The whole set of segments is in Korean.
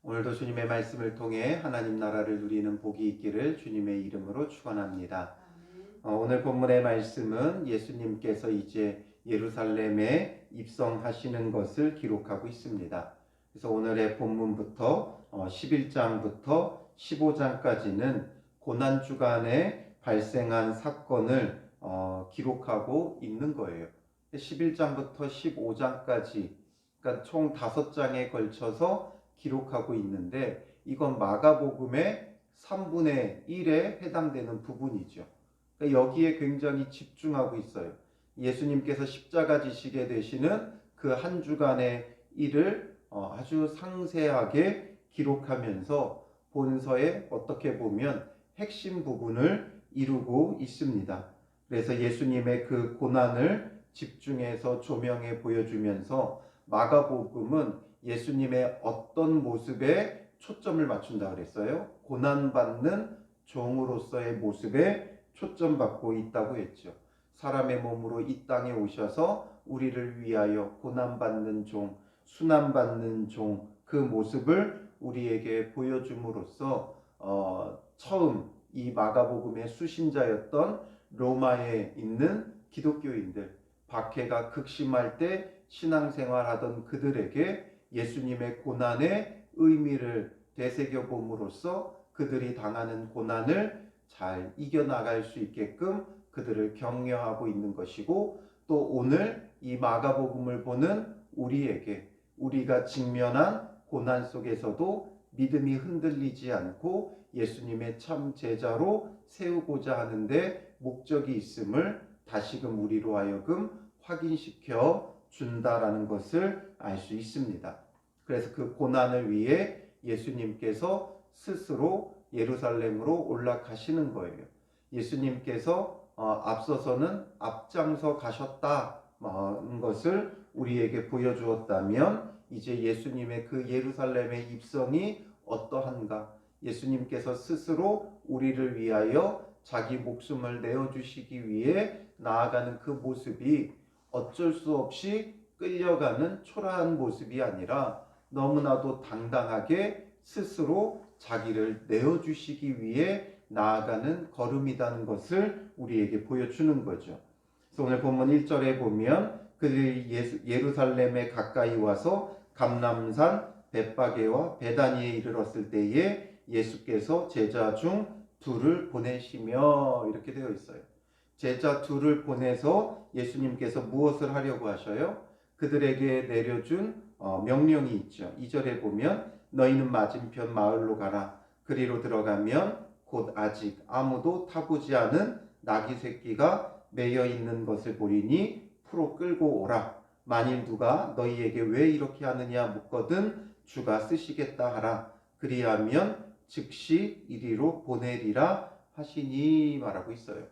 오늘도 주님의 말씀을 통해 하나님 나라를 누리는 복이 있기를 주님의 이름으로 축원합니다. 오늘 본문의 말씀은 예수님께서 이제 예루살렘에 입성하시는 것을 기록하고 있습니다. 그래서 오늘의 본문부터 11장부터 15장까지는 고난주간에 발생한 사건을 기록하고 있는 거예요. 11장부터 15장까지, 그러니까 총 5장에 걸쳐서 기록하고 있는데, 이건 마가복음의 3분의 1에 해당되는 부분이죠. 그러니까 여기에 굉장히 집중하고 있어요. 예수님께서 십자가 지시게 되시는 그 한 주간의 일을 아주 상세하게 기록하면서 본서에 어떻게 보면 핵심 부분을 이루고 있습니다. 그래서 예수님의 그 고난을 집중해서 조명해 보여주면서 마가복음은 예수님의 어떤 모습에 초점을 맞춘다 그랬어요? 고난받는 종으로서의 모습에 초점받고 있다고 했죠. 사람의 몸으로 이 땅에 오셔서 우리를 위하여 고난받는 종, 순환받는 종, 그 모습을 우리에게 보여줌으로써 처음 이 마가복음의 수신자였던 로마에 있는 기독교인들, 박해가 극심할 때 신앙생활하던 그들에게 예수님의 고난의 의미를 되새겨봄으로써 그들이 당하는 고난을 잘 이겨나갈 수 있게끔 그들을 격려하고 있는 것이고, 또 오늘 이 마가복음을 보는 우리에게 우리가 직면한 고난 속에서도 믿음이 흔들리지 않고 예수님의 참 제자로 세우고자 하는데 목적이 있음을 다시금 우리로 하여금 확인시켜 준다라는 것을 알 수 있습니다. 그래서 그 고난을 위해 예수님께서 스스로 예루살렘으로 올라가시는 거예요. 예수님께서 앞서서는 앞장서 가셨다는 것을 우리에게 보여주었다면, 이제 예수님의 그 예루살렘의 입성이 어떠한가, 예수님께서 스스로 우리를 위하여 자기 목숨을 내어주시기 위해 나아가는 그 모습이 어쩔 수 없이 끌려가는 초라한 모습이 아니라 너무나도 당당하게 스스로 자기를 내어주시기 위해 나아가는 걸음이라는 것을 우리에게 보여주는 거죠. 그래서 오늘 본문 1절에 보면 그들이 예루살렘에 가까이 와서 감람산 벳바게와 베다니에 이르렀을 때에 예수께서 제자 중 둘을 보내시며, 이렇게 되어 있어요. 제자 둘을 보내서 예수님께서 무엇을 하려고 하셔요? 그들에게 내려준 명령이 있죠. 2절에 보면 너희는 맞은편 마을로 가라. 그리로 들어가면 곧 아직 아무도 타보지 않은 나귀 새끼가 매여 있는 것을 보리니 풀어 끌고 오라. 만일 누가 너희에게 왜 이렇게 하느냐 묻거든 주가 쓰시겠다 하라. 그리하면 즉시 이리로 보내리라 하시니, 말하고 있어요.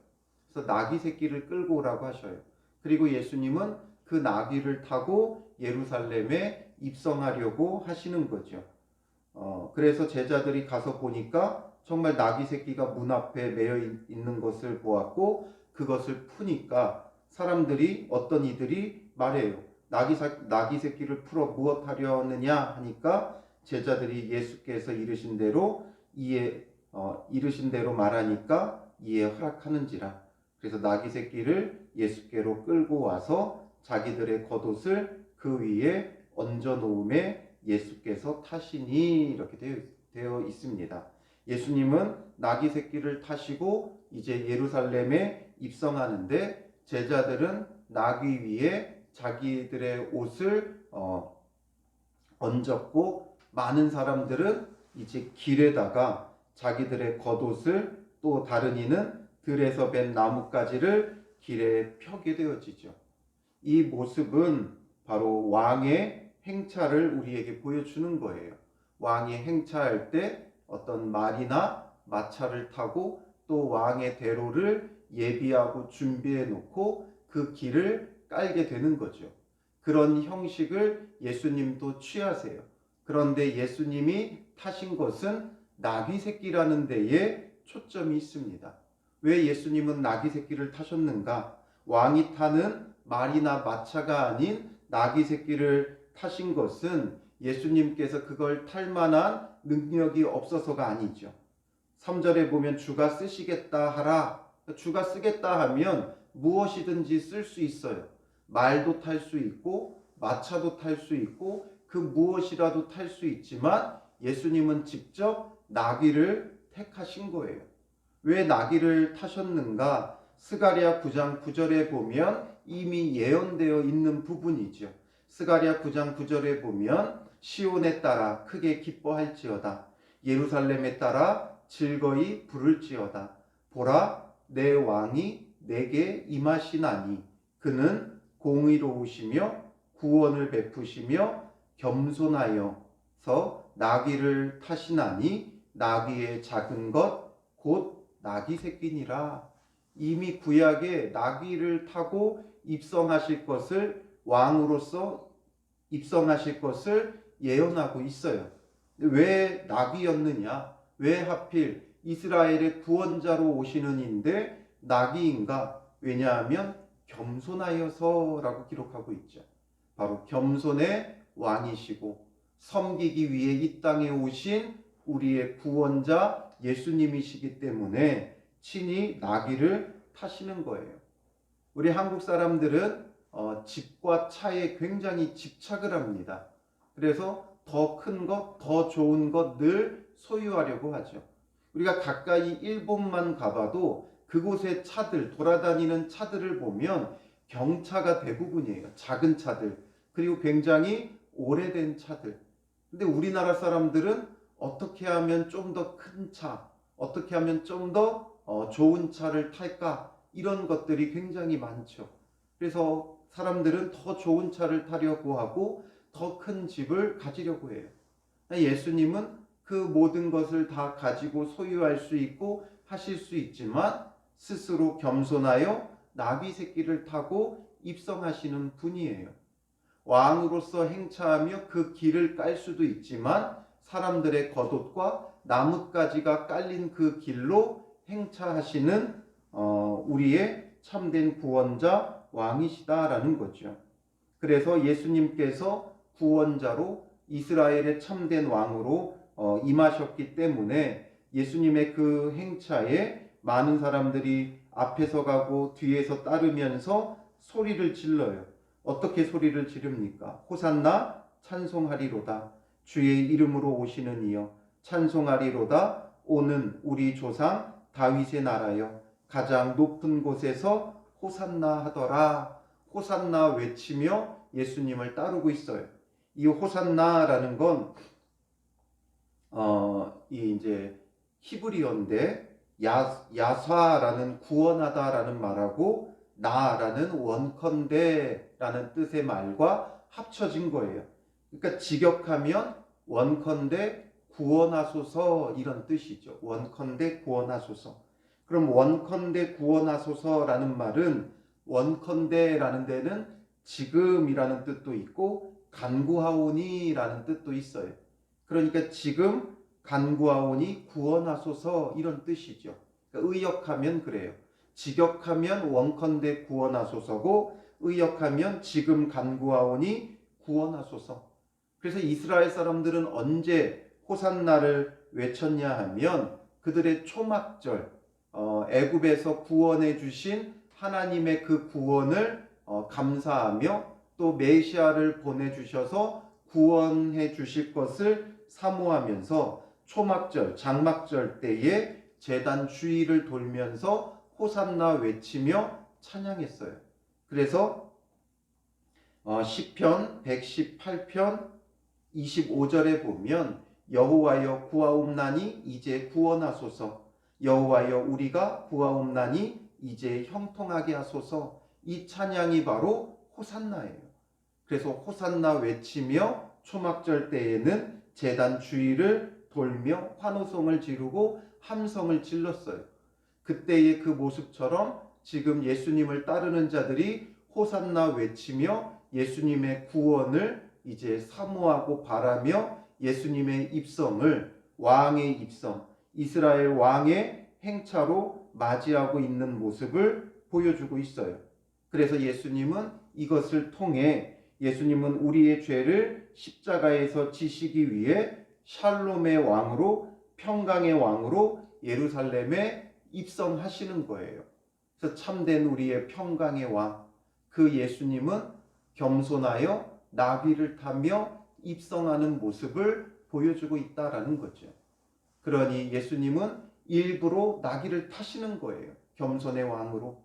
그래서 나귀 새끼를 끌고 오라고 하셔요. 그리고 예수님은 그 나귀를 타고 예루살렘에 입성하려고 하시는 거죠. 그래서 제자들이 가서 보니까 정말 나귀 새끼가 문 앞에 매여 있는 것을 보았고, 그것을 푸니까 사람들이, 어떤 이들이 말해요. 나귀 새끼를 풀어 무엇 하려느냐 하니까 제자들이 예수께서 이르신 대로 말하니까 이에 허락하는지라. 그래서 나귀 새끼를 예수께로 끌고 와서 자기들의 겉옷을 그 위에 얹어 놓음에 예수께서 타시니, 이렇게 되어 있습니다. 예수님은 나귀 새끼를 타시고 이제 예루살렘에 입성하는데, 제자들은 나귀 위에 자기들의 옷을 얹었고, 많은 사람들은 이제 길에다가 자기들의 겉옷을, 또 다른 이는 들에서 벤 나뭇가지를 길에 펴게 되어지죠. 이 모습은 바로 왕의 행차를 우리에게 보여주는 거예요. 왕이 행차할 때 어떤 말이나 마차를 타고 또 왕의 대로를 예비하고 준비해 놓고 그 길을 깔게 되는 거죠. 그런 형식을 예수님도 취하세요. 그런데 예수님이 타신 것은 나귀 새끼라는 데에 초점이 있습니다. 왜 예수님은 나귀 새끼를 타셨는가? 왕이 타는 말이나 마차가 아닌 나귀 새끼를 타신 것은 예수님께서 그걸 탈 만한 능력이 없어서가 아니죠. 3절에 보면 주가 쓰시겠다 하라. 주가 쓰겠다 하면 무엇이든지 쓸 수 있어요. 말도 탈 수 있고 마차도 탈 수 있고 그 무엇이라도 탈 수 있지만 예수님은 직접 나귀를 택하신 거예요. 왜 나귀를 타셨는가? 스가랴 9장 9절에 보면 이미 예언되어 있는 부분이죠. 스가랴 9장 9절에 보면 시온에 따라 크게 기뻐할지어다. 예루살렘에 따라 즐거이 부를지어다. 보라, 내 왕이 내게 임하시나니 그는 공의로우시며 구원을 베푸시며 겸손하여서 나귀를 타시나니 나귀의 작은 것 곧 나귀 새끼니라. 이미 구약에 나귀를 타고 입성하실 것을 왕으로서 입성하실 것을 예언하고 있어요. 왜 나귀였느냐? 왜 하필 이스라엘의 구원자로 오시는 인데 나귀인가? 왜냐하면 겸손하여서라고 기록하고 있죠. 바로 겸손의 왕이시고 섬기기 위해 이 땅에 오신 우리의 구원자 예수님이시기 때문에 친히 나귀를 타시는 거예요. 우리 한국 사람들은 집과 차에 굉장히 집착을 합니다. 그래서 더 큰 것, 더 좋은 것 늘 소유하려고 하죠. 우리가 가까이 일본만 가봐도 그곳의 차들, 돌아다니는 차들을 보면 경차가 대부분이에요. 작은 차들, 그리고 굉장히 오래된 차들. 근데 우리나라 사람들은 어떻게 하면 좀 더 큰 차, 어떻게 하면 좀 더 좋은 차를 탈까? 이런 것들이 굉장히 많죠. 그래서 사람들은 더 좋은 차를 타려고 하고 더 큰 집을 가지려고 해요. 예수님은 그 모든 것을 다 가지고 소유할 수 있고 하실 수 있지만 스스로 겸손하여 나귀 새끼를 타고 입성하시는 분이에요. 왕으로서 행차하며 그 길을 깔 수도 있지만 사람들의 겉옷과 나뭇가지가 깔린 그 길로 행차하시는 우리의 참된 구원자 왕이시다라는 거죠. 그래서 예수님께서 구원자로 이스라엘의 참된 왕으로 임하셨기 때문에 예수님의 그 행차에 많은 사람들이 앞에서 가고 뒤에서 따르면서 소리를 질러요. 어떻게 소리를 지릅니까? 호산나 찬송하리로다. 주의 이름으로 오시는 이여 찬송하리로다. 오는 우리 조상 다윗의 나라여 가장 높은 곳에서 호산나 하더라. 호산나 외치며 예수님을 따르고 있어요. 이 호산나라는 건 이제 히브리어인데 야사라는 구원하다라는 말하고 나라는 원컨대라는 뜻의 말과 합쳐진 거예요. 그러니까 직역하면 원컨대 구원하소서 이런 뜻이죠. 원컨대 구원하소서. 그럼 원컨대 구원하소서라는 말은 원컨대라는 데는 지금이라는 뜻도 있고 간구하오니라는 뜻도 있어요. 그러니까 지금 간구하오니 구원하소서 이런 뜻이죠. 그러니까 의역하면 그래요. 직역하면 원컨대 구원하소서고 의역하면 지금 간구하오니 구원하소서. 그래서 이스라엘 사람들은 언제 호산나를 외쳤냐 하면 그들의 초막절, 애굽에서 구원해 주신 하나님의 그 구원을 감사하며 또 메시아를 보내주셔서 구원해 주실 것을 사모하면서 초막절, 장막절 때에 제단 주위를 돌면서 호산나 외치며 찬양했어요. 그래서 시편 118편 25절에 보면 여호와여 구하옵나니 이제 구원하소서. 여호와여 우리가 구하옵나니 이제 형통하게 하소서. 이 찬양이 바로 호산나예요. 그래서 호산나 외치며 초막절 때에는 제단 주위를 돌며 환호성을 지르고 함성을 질렀어요. 그때의 그 모습처럼 지금 예수님을 따르는 자들이 호산나 외치며 예수님의 구원을 이제 사모하고 바라며 예수님의 입성을 왕의 입성, 이스라엘 왕의 행차로 맞이하고 있는 모습을 보여주고 있어요. 그래서 예수님은 이것을 통해 예수님은 우리의 죄를 십자가에서 지시기 위해 샬롬의 왕으로, 평강의 왕으로 예루살렘에 입성하시는 거예요. 그래서 참된 우리의 평강의 왕, 그 예수님은 겸손하여 나귀를 타며 입성하는 모습을 보여주고 있다라는 거죠. 그러니 예수님은 일부러 나귀를 타시는 거예요. 겸손의 왕으로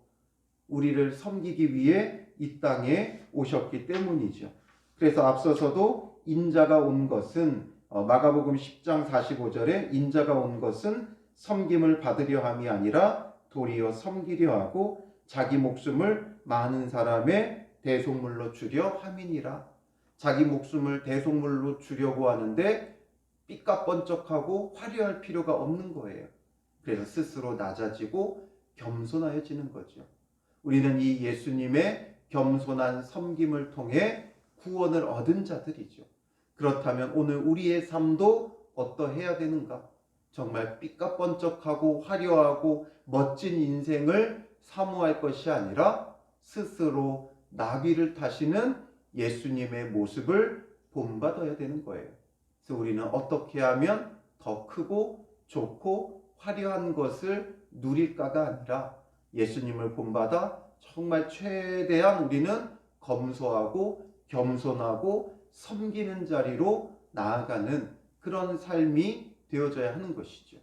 우리를 섬기기 위해 이 땅에 오셨기 때문이죠. 그래서 앞서서도 인자가 온 것은 마가복음 10장 45절에 인자가 온 것은 섬김을 받으려 함이 아니라 도리어 섬기려 하고 자기 목숨을 많은 사람의 대속물로 주려 함이니라. 자기 목숨을 대속물로 주려고 하는데 삐까뻔쩍하고 화려할 필요가 없는 거예요. 그래서 스스로 낮아지고 겸손하여지는 거죠. 우리는 이 예수님의 겸손한 섬김을 통해 구원을 얻은 자들이죠. 그렇다면 오늘 우리의 삶도 어떠해야 되는가? 정말 삐까뻔쩍하고 화려하고 멋진 인생을 사모할 것이 아니라 스스로 나귀를 타시는 예수님의 모습을 본받아야 되는 거예요. 그래서 우리는 어떻게 하면 더 크고 좋고 화려한 것을 누릴까가 아니라 예수님을 본받아 정말 최대한 우리는 검소하고 겸손하고 섬기는 자리로 나아가는 그런 삶이 되어져야 하는 것이죠.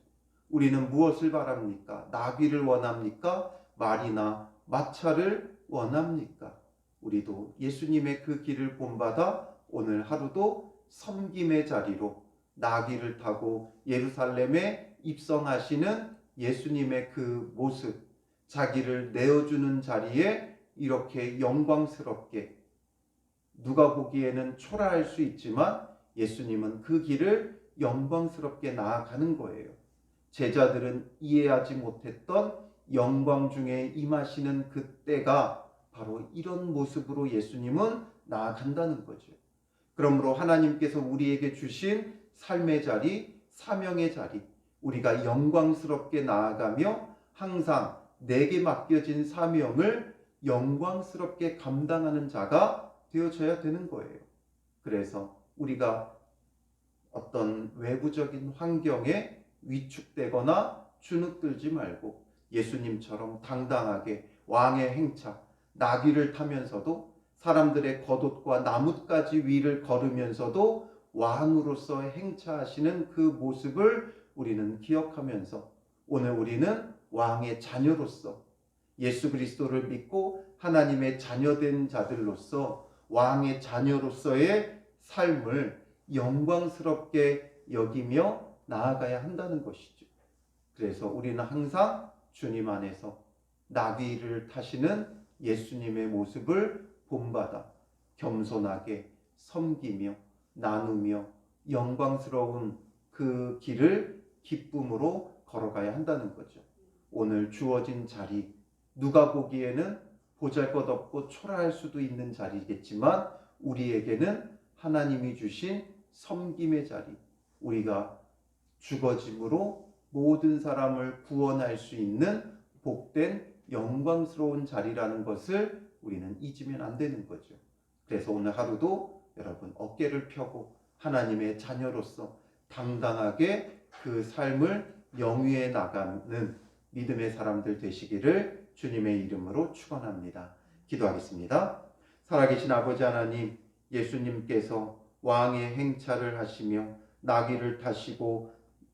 우리는 무엇을 바랍니까? 나귀를 원합니까? 말이나 마차를 원합니까? 우리도 예수님의 그 길을 본받아 오늘 하루도 섬김의 자리로 나귀를 타고 예루살렘에 입성하시는 예수님의 그 모습, 자기를 내어주는 자리에 이렇게 영광스럽게, 누가 보기에는 초라할 수 있지만 예수님은 그 길을 영광스럽게 나아가는 거예요. 제자들은 이해하지 못했던 영광 중에 임하시는 그때가 바로 이런 모습으로 예수님은 나아간다는 거죠. 그러므로 하나님께서 우리에게 주신 삶의 자리, 사명의 자리, 우리가 영광스럽게 나아가며 항상 내게 맡겨진 사명을 영광스럽게 감당하는 자가 되어져야 되는 거예요. 그래서 우리가 어떤 외부적인 환경에 위축되거나 주눅들지 말고 예수님처럼 당당하게 왕의 행차, 나귀를 타면서도 사람들의 겉옷과 나뭇가지 위를 걸으면서도 왕으로서 행차하시는 그 모습을 우리는 기억하면서 오늘 우리는 왕의 자녀로서 예수 그리스도를 믿고 하나님의 자녀된 자들로서 왕의 자녀로서의 삶을 영광스럽게 여기며 나아가야 한다는 것이죠. 그래서 우리는 항상 주님 안에서 나귀를 타시는 예수님의 모습을 본받아 겸손하게 섬기며 나누며 영광스러운 그 길을 기쁨으로 걸어가야 한다는 거죠. 오늘 주어진 자리, 누가 보기에는 보잘것없고 초라할 수도 있는 자리겠지만 우리에게는 하나님이 주신 섬김의 자리, 우리가 죽어짐으로 모든 사람을 구원할 수 있는 복된 영광스러운 자리라는 것을 우리는 잊으면 안 되는 거죠. 그래서 오늘 하루도 여러분 어깨를 펴고 하나님의 자녀로서 당당하게 그 삶을 영위해 나가는 믿음의 사람들 되시기를 주님의 이름으로 축원합니다. 기도하겠습니다. 살아계신 아버지 하나님, 예수님께서 왕의 행차를 하시며 나귀를 타시고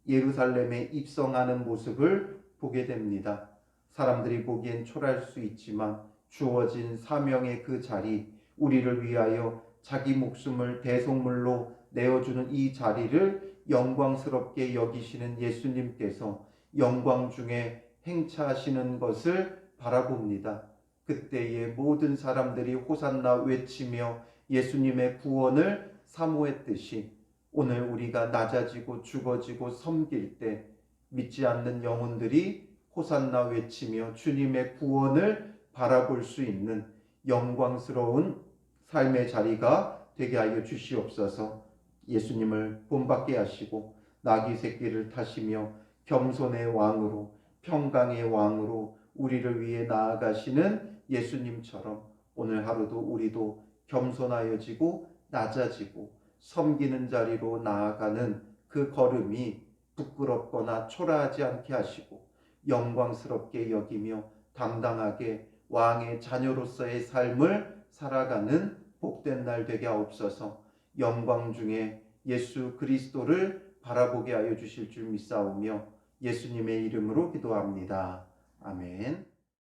예루살렘에 입성하는 모습을 보게 됩니다. 사람들이 보기엔 초라할 수 있지만 주어진 사명의 그 자리, 우리를 위하여 자기 목숨을 대속물로 내어주는 이 자리를 영광스럽게 여기시는 예수님께서 영광 중에 행차하시는 것을 바라봅니다. 그때의 모든 사람들이 호산나 외치며 예수님의 구원을 사모했듯이 오늘 우리가 낮아지고 죽어지고 섬길 때 믿지 않는 영혼들이 호산나 외치며 주님의 구원을 바라볼 수 있는 영광스러운 삶의 자리가 되게 하여 주시옵소서. 예수님을 본받게 하시고 나귀 새끼를 타시며 겸손의 왕으로 평강의 왕으로 우리를 위해 나아가시는 예수님처럼 오늘 하루도 우리도 겸손하여지고 낮아지고 섬기는 자리로 나아가는 그 걸음이 부끄럽거나 초라하지 않게 하시고 영광스럽게 여기며 당당하게 왕의 자녀로서의 삶을 살아가는 복된 날 되게 하옵소서. 영광 중에 예수 그리스도를 바라보게 하여 주실 줄 믿사오며 예수님의 이름으로 기도합니다. 아멘.